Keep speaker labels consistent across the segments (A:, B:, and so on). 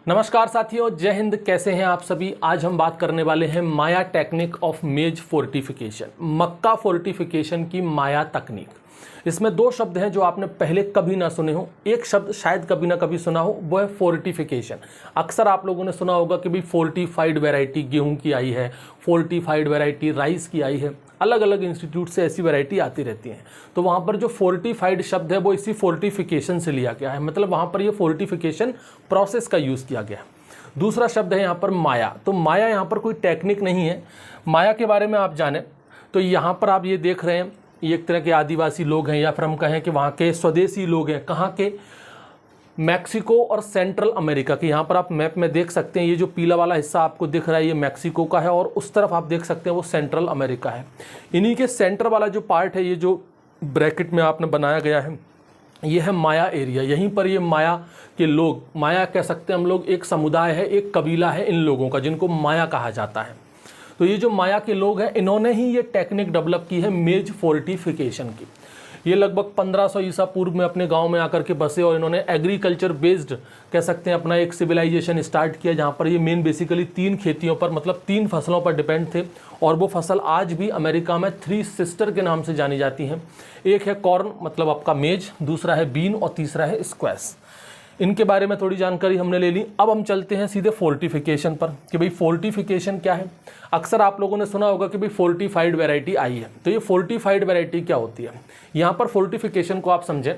A: नमस्कार साथियों, जय हिंद। कैसे हैं आप सभी। आज हम बात करने वाले हैं Maya technique of maize fortification, मक्का फोर्टिफिकेशन की माया तकनीक। इसमें दो शब्द हैं जो आपने पहले कभी ना सुने हो। एक शब्द शायद कभी ना कभी सुना हो, वो है फोर्टिफिकेशन। अक्सर आप लोगों ने सुना होगा कि भाई फोर्टिफाइड वैरायटी गेहूं की आई है, फोर्टिफाइड वैरायटी राइस की आई है। अलग अलग इंस्टीट्यूट से ऐसी वैरायटी आती रहती हैं। तो वहाँ पर जो फोर्टिफाइड शब्द है वो इसी फोर्टिफिकेशन से लिया गया है, मतलब वहाँ पर ये फोर्टिफिकेशन प्रोसेस का यूज़ किया गया है। दूसरा शब्द है यहाँ पर माया। तो माया यहाँ पर कोई टेक्निक नहीं है। माया के बारे में आप जानें तो यहाँ पर आप ये देख रहे हैं, ये एक तरह के आदिवासी लोग हैं या फिर हम कहें कि वहाँ के स्वदेशी लोग हैं। कहाँ के? मैक्सिको और सेंट्रल अमेरिका के। यहाँ पर आप मैप में देख सकते हैं, ये जो पीला वाला हिस्सा आपको दिख रहा है ये मैक्सिको का है और उस तरफ आप देख सकते हैं वो सेंट्रल अमेरिका है। इन्हीं के सेंटर वाला जो पार्ट है, ये जो ब्रैकेट में आपने बनाया गया है, ये है माया एरिया। यहीं पर ये माया के लोग, माया कह सकते हैं हम लोग, एक समुदाय है, एक कबीला है इन लोगों का, जिनको माया कहा जाता है। तो ये जो माया के लोग हैं, इन्होंने ही ये टेक्निक डेवलप की है मेज फोर्टिफिकेशन की। ये लगभग 1500 ईसा पूर्व में अपने गांव में आकर के बसे और इन्होंने एग्रीकल्चर बेस्ड कह सकते हैं अपना एक सिविलाइजेशन स्टार्ट किया, जहाँ पर ये मेन बेसिकली 3 खेतियों पर, मतलब 3 फसलों पर डिपेंड थे। और वो फसल आज भी अमेरिका में 3 सिस्टर के नाम से जानी जाती हैं। एक है कॉर्न, मतलब आपका मेज, दूसरा है बीन और तीसरा है स्क्वैश। इनके बारे में थोड़ी जानकारी हमने ले ली। अब हम चलते हैं सीधे फोर्टिफिकेशन पर कि भाई फोर्टिफिकेशन क्या है। अक्सर आप लोगों ने सुना होगा कि भाई फोर्टिफाइड वैरायटी आई है। तो ये फोर्टिफाइड वैरायटी क्या होती है? यहाँ पर फोर्टिफिकेशन को आप समझें।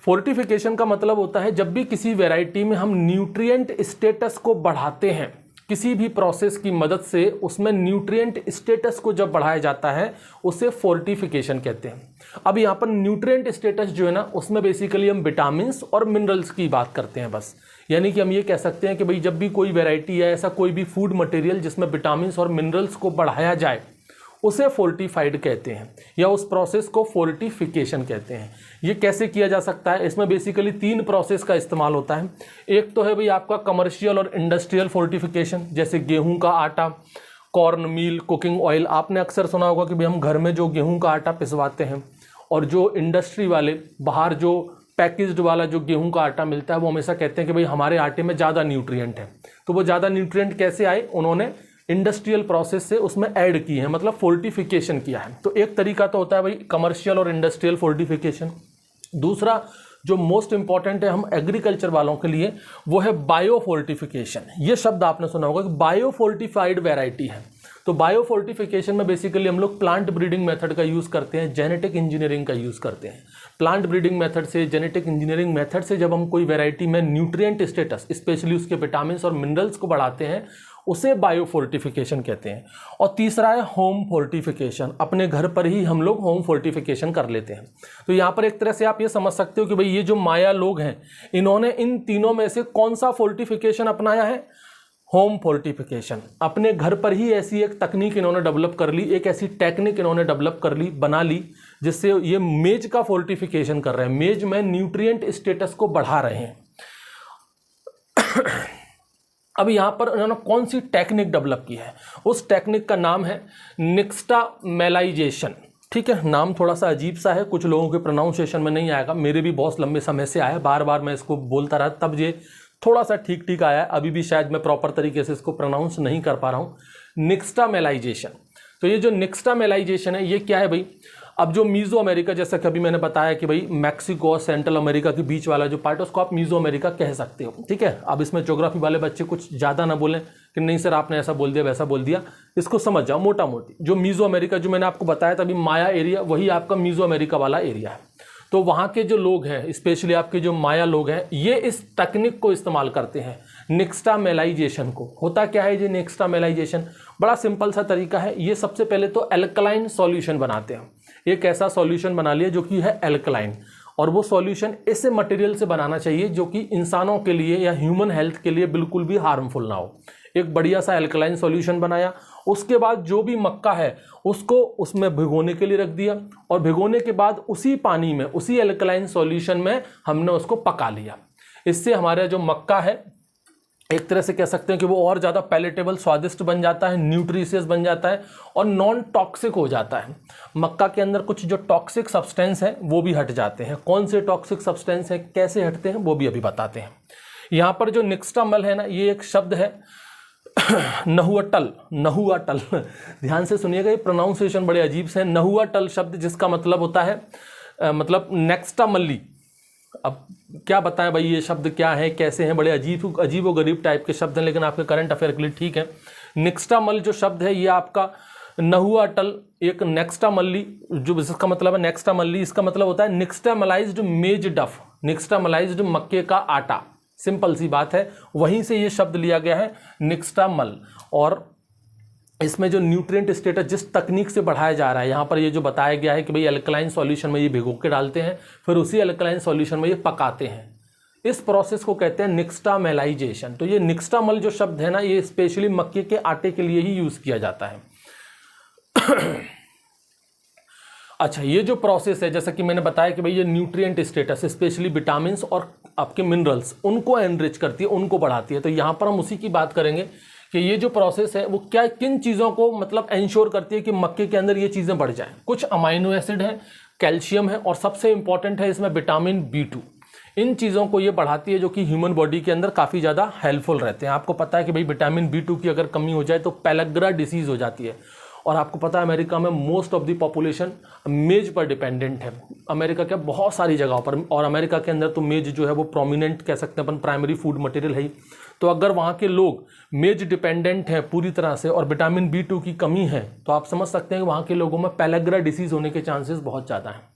A: फोर्टिफिकेशन का मतलब होता है जब भी किसी वैरायटी में हम न्यूट्रिएंट स्टेटस को बढ़ाते हैं, किसी भी प्रोसेस की मदद से उसमें न्यूट्रिएंट स्टेटस को जब बढ़ाया जाता है, उसे फोर्टिफिकेशन कहते हैं। अब यहाँ पर न्यूट्रिएंट स्टेटस जो है ना, उसमें बेसिकली हम विटामिन्स और मिनरल्स की बात करते हैं बस। यानी कि हम ये कह सकते हैं कि भाई जब भी कोई वैरायटी है, ऐसा कोई भी फूड मटेरियल जिसमें विटामिन्स और मिनरल्स को बढ़ाया जाए, उसे फोर्टिफाइड कहते हैं या उस प्रोसेस को फोर्टिफिकेशन कहते हैं। ये कैसे किया जा सकता है? इसमें बेसिकली 3 प्रोसेस का इस्तेमाल होता है। एक तो है भाई आपका कमर्शियल और इंडस्ट्रियल फोर्टिफिकेशन, जैसे गेहूं का आटा, कॉर्न मील, कुकिंग ऑयल। आपने अक्सर सुना होगा कि भाई हम घर में जो गेहूं का आटा पिसवाते हैं और जो इंडस्ट्री वाले बाहर जो पैकेज्ड वाला जो गेहूं का आटा मिलता है, वो हमेशा कहते हैं कि भाई हमारे आटे में ज़्यादा न्यूट्रिएंट है। तो वो ज़्यादा न्यूट्रिएंट कैसे आए? उन्होंने इंडस्ट्रियल प्रोसेस से उसमें ऐड की है, मतलब फोर्टिफिकेशन किया है। तो एक तरीका तो होता है भाई कमर्शियल और इंडस्ट्रियल फोर्टिफिकेशन। दूसरा जो मोस्ट इंपॉर्टेंट है हम एग्रीकल्चर वालों के लिए, वो है बायो फोर्टिफिकेशन। ये शब्द आपने सुना होगा कि बायो फोर्टिफाइड वैरायटी है। तो बायो फोर्टिफिकेशन में बेसिकली हम लोग प्लांट ब्रीडिंग मेथड का यूज़ करते हैं, जेनेटिक इंजीनियरिंग का यूज़ करते हैं। प्लांट ब्रीडिंग मेथड से, जेनेटिक इंजीनियरिंग मेथड से जब हम कोई वैरायटी में न्यूट्रिएंट स्टेटस, स्पेशली उसके विटामिन्स और मिनरल्स को बढ़ाते हैं, उसे बायो फोर्टिफिकेशन कहते हैं। और तीसरा है होम फोर्टिफिकेशन। अपने घर पर ही हम लोग होम फोर्टिफिकेशन कर लेते हैं। तो यहाँ पर एक तरह से आप ये समझ सकते हो कि भाई ये जो माया लोग हैं, इन्होंने इन तीनों में से कौन सा फोर्टिफिकेशन अपनाया है? Home fortification. अपने घर पर ही ऐसी एक तकनीक इन्होंने डेवलप कर ली, एक ऐसी टेक्निक इन्होंने डेवलप कर ली, बना ली, जिससे ये मेज का फोर्टिफिकेशन कर रहे हैं, मेज में न्यूट्रिएंट स्टेटस को बढ़ा रहे हैं। अब यहाँ पर उन्होंने कौन सी टेक्निक डेवलप की है? उस टेक्निक का नाम है निक्स्टामेलाइजेशन। ठीक है, नाम थोड़ा सा अजीब सा है, कुछ लोगों के प्रोनाउंसिएशन में नहीं आएगा। मेरे भी बहुत लंबे समय से आया, बार बार मैं इसको बोलता रहा, तब ये थोड़ा सा ठीक ठीक आया। अभी भी शायद मैं प्रॉपर तरीके से इसको प्रोनाउंस नहीं कर पा रहा हूँ। निक्स्टामेलाइजेशन। तो ये जो निक्स्टामेलाइजेशन है, ये क्या है भाई? अब जो मीज़ो अमेरिका, जैसा कि अभी मैंने बताया कि भाई मैक्सिको और सेंट्रल अमेरिका के बीच वाला जो पार्ट है, उसको आप मीज़ो अमेरिका कह सकते हो। ठीक है, अब इसमें ज्योग्राफी वाले बच्चे कुछ ज़्यादा ना बोलें कि नहीं सर आपने ऐसा बोल दिया वैसा बोल दिया, इसको समझ जाओ मोटा मोटी। जो मीज़ो अमेरिका, जो मैंने आपको बताया था अभी माया एरिया, वही आपका मीज़ो अमेरिका वाला एरिया है। तो वहाँ के जो लोग हैं, स्पेशली आपके जो माया लोग हैं, ये इस तकनीक को इस्तेमाल करते हैं, निक्स्टामेलाइजेशन को। होता क्या है ये निक्स्टामेलाइजेशन? बड़ा सिंपल सा तरीका है। ये सबसे पहले तो एल्कलाइन सॉल्यूशन बनाते हैं। एक ऐसा सॉल्यूशन बना लिया जो कि है एल्कलाइन, और वो सॉल्यूशन ऐसे मटेरियल से बनाना चाहिए जो कि इंसानों के लिए या ह्यूमन हेल्थ के लिए बिल्कुल भी हार्मफुल ना हो। एक बढ़िया सा एल्कलाइन सॉल्यूशन बनाया। उसके बाद जो भी मक्का है उसको उसमें भिगोने के लिए रख दिया, और भिगोने के बाद उसी पानी में, उसी एल्कलाइन सॉल्यूशन में हमने उसको पका लिया। इससे हमारा जो मक्का है, एक तरह से कह सकते हैं कि वो और ज़्यादा पैलेटेबल, स्वादिष्ट बन जाता है, न्यूट्रिशियस बन जाता है और नॉन टॉक्सिक हो जाता है। मक्का के अंदर कुछ जो टॉक्सिक सब्सटेंस हैं वो भी हट जाते हैं। कौन से टॉक्सिक सब्सटेंस हैं, कैसे हटते हैं, वो भी अभी बताते हैं। यहाँ पर जो निक्स्टामल है ना, ये एक शब्द है नहुआटल ध्यान से सुनिएगा, ये प्रोनाउंसिएशन बड़े अजीब से है। नहुआटल शब्द जिसका मतलब होता है मतलब नेक्स्टामल्ली। अब क्या बताएं भाई ये शब्द क्या है, कैसे हैं, बड़े अजीब व गरीब टाइप के शब्द हैं, लेकिन आपके करंट अफेयर के लिए ठीक है। निक्स्टामल जो शब्द है ये आपका नहुआटल एक नेक्स्टामल्ली, जो इसका मतलब है नेक्स्टामल्ली, इसका मतलब होता है निक्स्टामलाइज्ड मेज डफ, निक्स्टामलाइज्ड मक्के का आटा। सिंपल सी बात है, वहीं से ये शब्द लिया गया है निक्स्टामल। और इसमें जो न्यूट्रिएंट स्टेटस जिस तकनीक से बढ़ाया जा रहा है, यहाँ पर ये जो बताया गया है कि भाई अल्कलाइन सॉल्यूशन में ये भिगो के डालते हैं, फिर उसी अल्कलाइन सॉल्यूशन में ये पकाते हैं, इस प्रोसेस को कहते हैं निक्स्टामेलाइजेशन। तो ये निक्स्टामल जो शब्द है ना, ये स्पेशली मक्के के आटे के लिए ही यूज किया जाता है। अच्छा, ये जो प्रोसेस है जैसा कि मैंने बताया कि भाई ये न्यूट्रिएंट स्टेटस स्पेशली विटामिन और आपके मिनरल्स उनको एनरिच करती है, उनको बढ़ाती है। तो यहाँ पर हम उसी की बात करेंगे कि ये जो प्रोसेस है वो क्या किन चीज़ों को मतलब इंश्योर करती है कि मक्के के अंदर ये चीज़ें बढ़ जाएं। कुछ अमाइनो एसिड है, कैल्शियम है, और सबसे इंपॉर्टेंट है इसमें विटामिन B2। इन चीज़ों को ये बढ़ाती है जो कि ह्यूमन बॉडी के अंदर काफ़ी ज़्यादा हेल्पफुल रहते हैं। आपको पता है कि भाई विटामिन B2 की अगर कमी हो जाए तो पेलग्रा डिसीज़ हो जाती है। और आपको पता है अमेरिका में मोस्ट ऑफ द पॉपुलेशन मेज पर डिपेंडेंट है, अमेरिका के बहुत सारी जगहों पर। और अमेरिका के अंदर तो मेज जो है वो प्रोमिनेंट कह सकते हैं अपन, प्राइमरी फूड मटेरियल है ही। तो अगर वहाँ के लोग मेज डिपेंडेंट हैं पूरी तरह से और विटामिन B2 की कमी है, तो आप समझ सकते हैं कि वहाँ के लोगों में पेलग्रा डिसीज़ होने के चांसेस बहुत ज़्यादा हैं।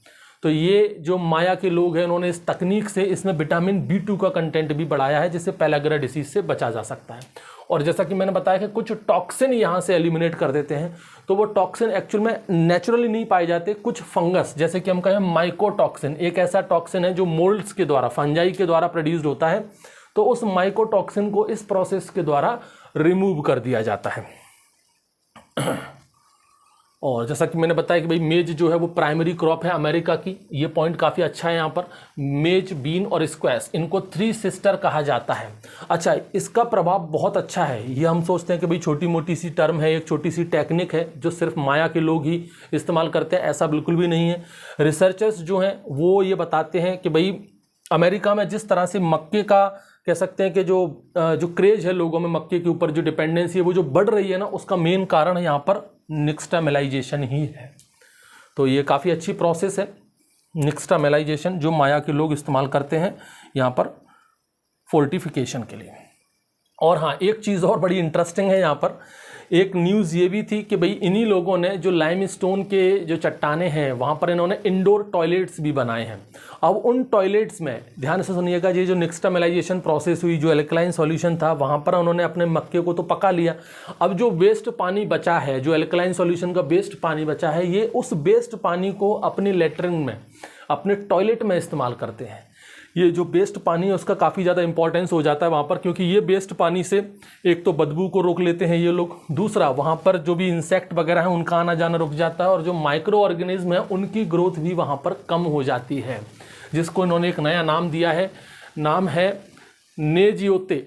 A: तो ये जो माया के लोग हैं उन्होंने इस तकनीक से इसमें विटामिन B2 का कंटेंट भी बढ़ाया है, जिससे पेलग्रा डिसीज से बचा जा सकता है। और जैसा कि मैंने बताया कि कुछ टॉक्सिन यहाँ से एलिमिनेट कर देते हैं, तो वो टॉक्सिन एक्चुअल में नेचुरली नहीं पाए जाते। कुछ फंगस, जैसे कि हम कहें माइकोटॉक्सिन, एक ऐसा टॉक्सिन है जो मोल्ड्स के द्वारा, फंजाई के द्वारा प्रोड्यूस्ड होता है, तो उस माइकोटॉक्सिन को इस प्रोसेस के द्वारा रिमूव कर दिया जाता है। और जैसा कि मैंने बताया कि भाई मेज जो है वो प्राइमरी क्रॉप है अमेरिका की, ये पॉइंट काफ़ी अच्छा है यहाँ पर। मेज, बीन और स्क्वैश, इनको 3 सिस्टर कहा जाता है। अच्छा, इसका प्रभाव बहुत अच्छा है। ये हम सोचते हैं कि भाई छोटी मोटी सी टर्म है, एक छोटी सी टेक्निक है जो सिर्फ माया के लोग ही इस्तेमाल करते हैं, ऐसा बिल्कुल भी नहीं है। रिसर्चर्स जो हैं वो ये बताते हैं कि भाई अमेरिका में जिस तरह से मक्के का कह सकते हैं कि जो क्रेज है लोगों में मक्के के ऊपर, जो डिपेंडेंसी है वो जो बढ़ रही है ना, उसका मेन कारण यहाँ पर निक्स्टामेलाइजेशन ही है। तो ये काफ़ी अच्छी प्रोसेस है निक्स्टामेलाइजेशन, जो माया के लोग इस्तेमाल करते हैं यहाँ पर फोर्टिफिकेशन के लिए। और हाँ, एक चीज़ और बड़ी इंटरेस्टिंग है यहाँ पर, एक न्यूज़ ये भी थी कि भाई इन्हीं लोगों ने जो लाइमस्टोन के जो चट्टाने हैं वहाँ पर इन्होंने इंडोर टॉयलेट्स भी बनाए हैं। अब उन टॉयलेट्स में ध्यान से सुनिएगा, ये जो निक्स्टामेलाइजेशन प्रोसेस हुई, जो एल्कलाइन सॉल्यूशन था वहाँ पर उन्होंने अपने मक्के को तो पका लिया। अब जो वेस्ट पानी बचा है, जो एल्कलाइन सॉल्यूशन का वेस्ट पानी बचा है, ये उस वेस्ट पानी को अपने लेटरिन में, अपने टॉयलेट में इस्तेमाल करते हैं। ये जो वेस्ट पानी है उसका काफ़ी ज़्यादा इंपॉर्टेंस हो जाता है वहाँ पर, क्योंकि ये वेस्ट पानी से एक तो बदबू को रोक लेते हैं ये लोग, दूसरा वहाँ पर जो भी इंसेक्ट वगैरह हैं उनका आना जाना रुक जाता है, और जो माइक्रो ऑर्गेनिज्म है उनकी ग्रोथ भी वहाँ पर कम हो जाती है, जिसको इन्होंने एक नया नाम दिया है। नाम है नेजियोते,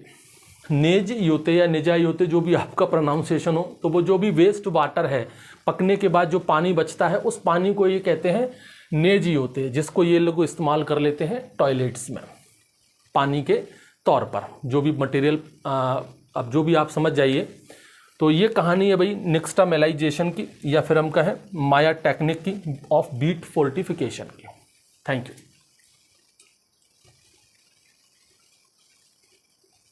A: नेजियोते या नेजायोते, जो भी आपका प्रोनाउंसिएशन हो। तो वो जो भी वेस्ट वाटर है, पकने के बाद जो पानी बचता है, उस पानी को ये कहते हैं नेजियोते, जिसको ये लोग इस्तेमाल कर लेते हैं टॉयलेट्स में पानी के तौर पर। जो भी मटेरियल, अब जो भी आप समझ जाइए। तो ये कहानी है भाई निक्स्टामेलाइजेशन की, या फिर हम कहें माया टेक्निक की ऑफ बीट फोर्टिफिकेशन की। Thank you.